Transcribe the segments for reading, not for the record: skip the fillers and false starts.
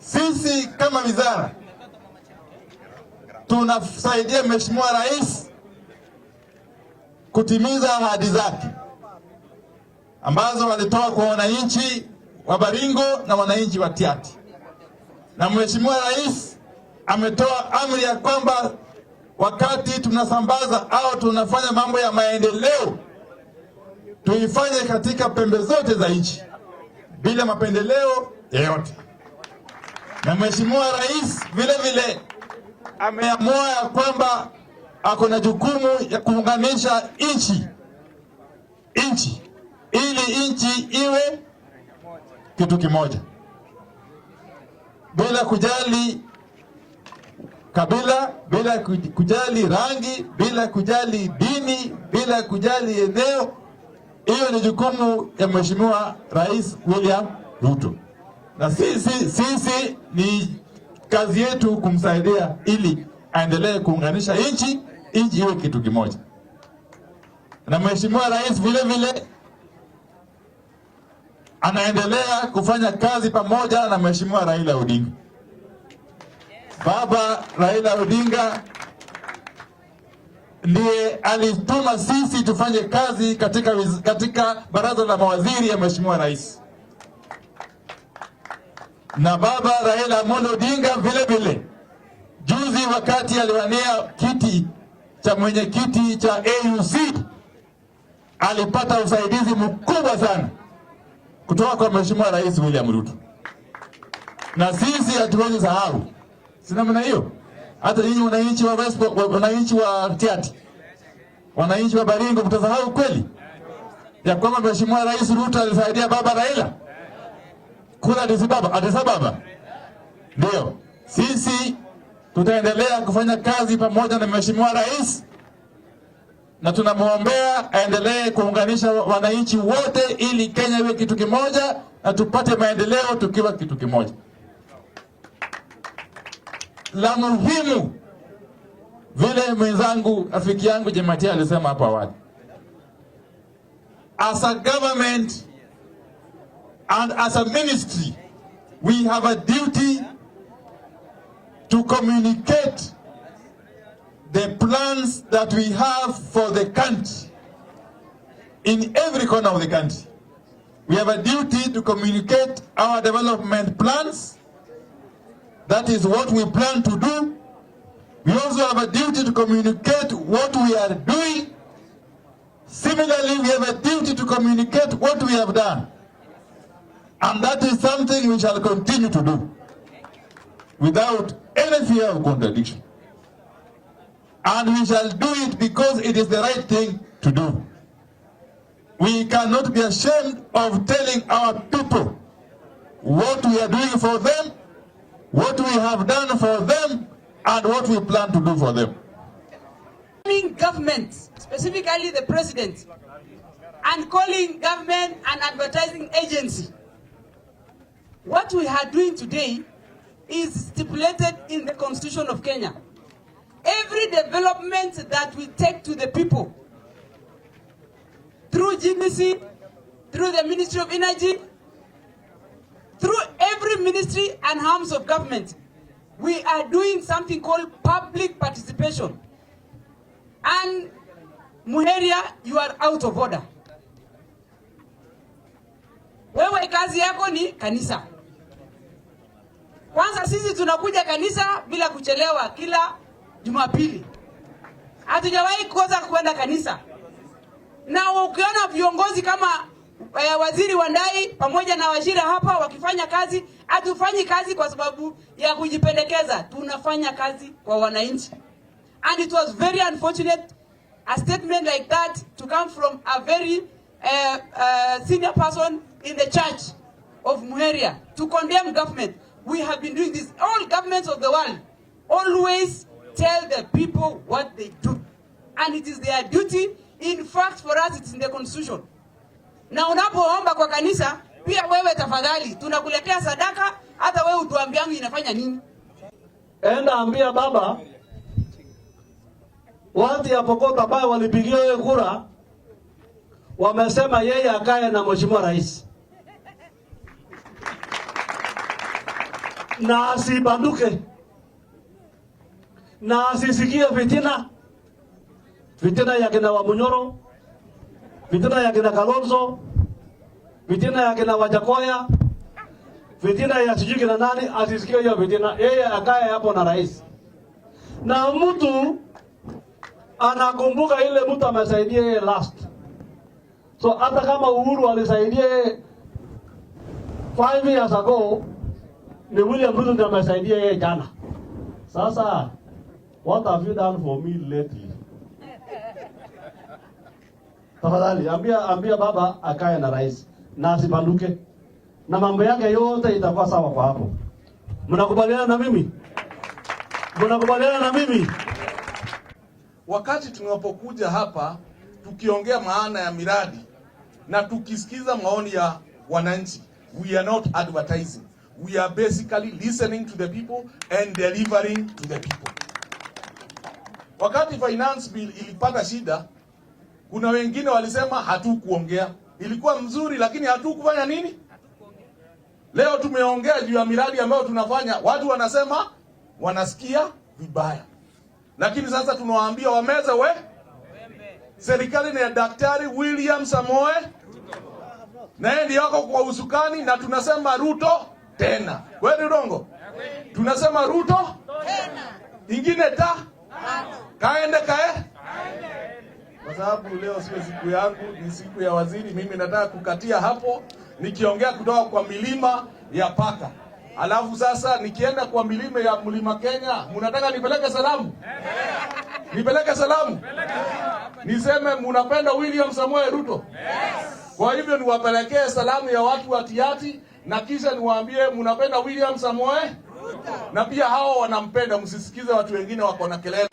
Sisi kama wizara tunasaidia Mheshimiwa Rais kutimiza ahadi zake ambazo walitoa kwa wananchi wa Baringo na wananchi wa Tiaty. Na Mheshimiwa Rais ametoa amri ya kwamba wakati tunasambaza au tunafanya mambo ya maendeleo tuifanye katika pembe zote za nchi bila mapendeleo yoyote. Na Mheshimiwa Rais vile vile ameamua ya kwamba ako na jukumu ya kuunganisha nchi ili nchi iwe kitu kimoja, bila kujali kabila, bila kujali rangi, bila kujali dini, bila kujali eneo. Hiyo ni jukumu ya Mheshimiwa Rais William Ruto, na sisi ni kazi yetu kumsaidia ili aendelee kuunganisha nchi iwe kitu kimoja. Na Mheshimiwa Rais vile vile anaendelea kufanya kazi pamoja na Mheshimiwa Raila Odinga. Baba Raila Odinga ndiye alituma sisi tufanye kazi katika baraza la mawaziri ya Mheshimiwa Rais. Na Baba Raila Amolo Odinga vile vile juzi wakati aliwania kiti cha mwenyekiti cha AUC alipata usaidizi mkubwa sana kutoka kwa Mheshimiwa Rais William Ruto. Na sisi hatuwezi sahau. Sina maana hiyo. Hata nyinyi wananchi wa wananchi wa Tiaty, wananchi wa Baringo mtasahau kweli ya kwamba Mheshimiwa Rais Ruto alisaidia Baba Raila kula Addis Ababa. Ndio. Sisi tutaendelea kufanya kazi pamoja na Mheshimiwa Rais, na tunamwombea aendelee kuunganisha wananchi wote ili Kenya iwe kitu kimoja na tupate maendeleo tukiwa kitu kimoja. La muhimu vile mwenzangu rafiki yangu Jematia alisema hapo awali, as a government and as a ministry we have a duty to communicate the plans that we have for the country in every corner of the country. We have a duty to communicate our development plans. That is what we plan to do. We also have a duty to communicate what we are doing. Similarly, we have a duty to communicate what we have done. And that is something we shall continue to do without any fear of contradiction. And we shall do it because it is the right thing to do. We cannot be ashamed of telling our people what we are doing for them, what we have done for them, and what we plan to do for them. Government, specifically the president, and calling government an advertising agency. What we are doing today is stipulated in the Constitution of Kenya. Every development that we take to the people through GBC, through the Ministry of Energy, through every ministry and arms of government, we are doing something called public participation. And Muheria, you are out of order. Wewe kazi yako ni kanisa. Kwanza sisi tunakuja kanisa bila kuchelewa kila Jumapili. Hatujawahi kosa kwenda kanisa. Na ukiona viongozi kama waziri Wandai pamoja na Wachira hapa wakifanya kazi, hatufanyi kazi kwa sababu ya kujipendekeza. Tunafanya kazi kwa wananchi. And it was very unfortunate a statement like that to come from a very senior person in the church of Muheria to condemn government. We have been doing this. All governments of the world always tell the people what they do. And it is their duty. In fact, for us, it's in the Constitution. Na unapoomba kwa kanisa, pia wewe tafadhali, tunakuletea sadaka, hata wewe utuambiangu inafanya nini? Enda ambia baba, watu ya Pokot ambao walipigia yeye kura, wamesema yeye akae na Mheshimiwa Rais. na asibanduke na asisikie fitina ya kina Wamunyoro, fitina ya kina Kalonzo, fitina ya kina Wajakoya, fitina ya sijui kina nani. Asisikie hiyo fitina, yeye akae hapo na rais. Na mtu anakumbuka ile mtu amesaidia yeye last. So hata kama Uhuru alisaidia 5 years ago, ni William Ruto ndiye amesaidia yeye jana. Sasa, what have you done for me lately? Tafadhali ambia baba akae na rais na asibanduke, na mambo yake yote itakuwa sawa kwa hapo. Mnakubaliana na mimi? Mnakubaliana na mimi? Wakati tunapokuja hapa tukiongea maana ya miradi na tukisikiza maoni ya wananchi, we are not advertising. We are basically listening to the people and delivering to the people. Wakati finance bill ilipata shida, kuna wengine walisema hatukuongea. Ilikuwa mzuri lakini hatukufanya nini? Leo tumeongea juu ya miradi ambayo tunafanya, watu wanasema wanasikia vibaya. Lakini sasa tunawaambia wameze serikali ni ya Daktari William Samoei na yeye ndiye yako kwa usukani, na tunasema Ruto tena. Kweli Rongo? Tunasema Ruto tena. Ingine kaende. Kwa sababu leo sio siku yangu, ni siku ya waziri. Mimi nataka kukatia hapo nikiongea kutoka kwa milima ya Paka. Alafu sasa nikienda kwa milima ya Mlima Kenya, mnataka nipeleke salamu? Nipeleke salamu? Niseme mnapenda William Samoei Ruto? Kwa hivyo niwapelekee salamu ya watu wa Tiati, na kisha niwaambie mnapenda William Samoei Ruto. Na pia hao wanampenda, msisikize watu wengine wako na kelele.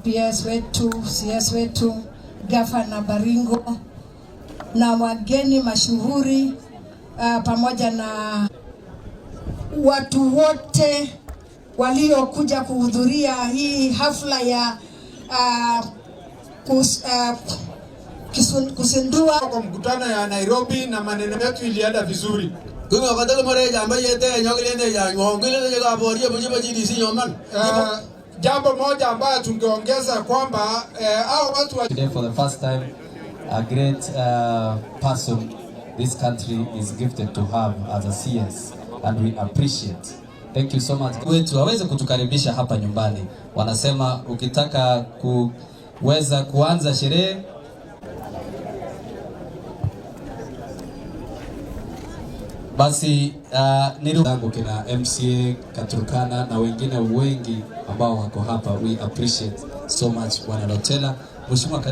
PS wetu, CS wetu, Gavana Baringo na wageni mashuhuri pamoja na watu wote waliokuja kuhudhuria hii hafla ya kusindua kwa mkutano ya Nairobi, na maneno yetu ilienda vizuri. Jambo moja ambayo tungeongeza kwamba today for the first time a great person this country is gifted to have as a CS, and we appreciate. Thank you so much. Wetu waweze kutukaribisha hapa nyumbani. Wanasema ukitaka kuweza kuanza sherehe basi nirudangu kina MCA Katurkana na wengine wengi ambao wako hapa. We appreciate so much Bwana Lotela. Mheshimiwa, karibu.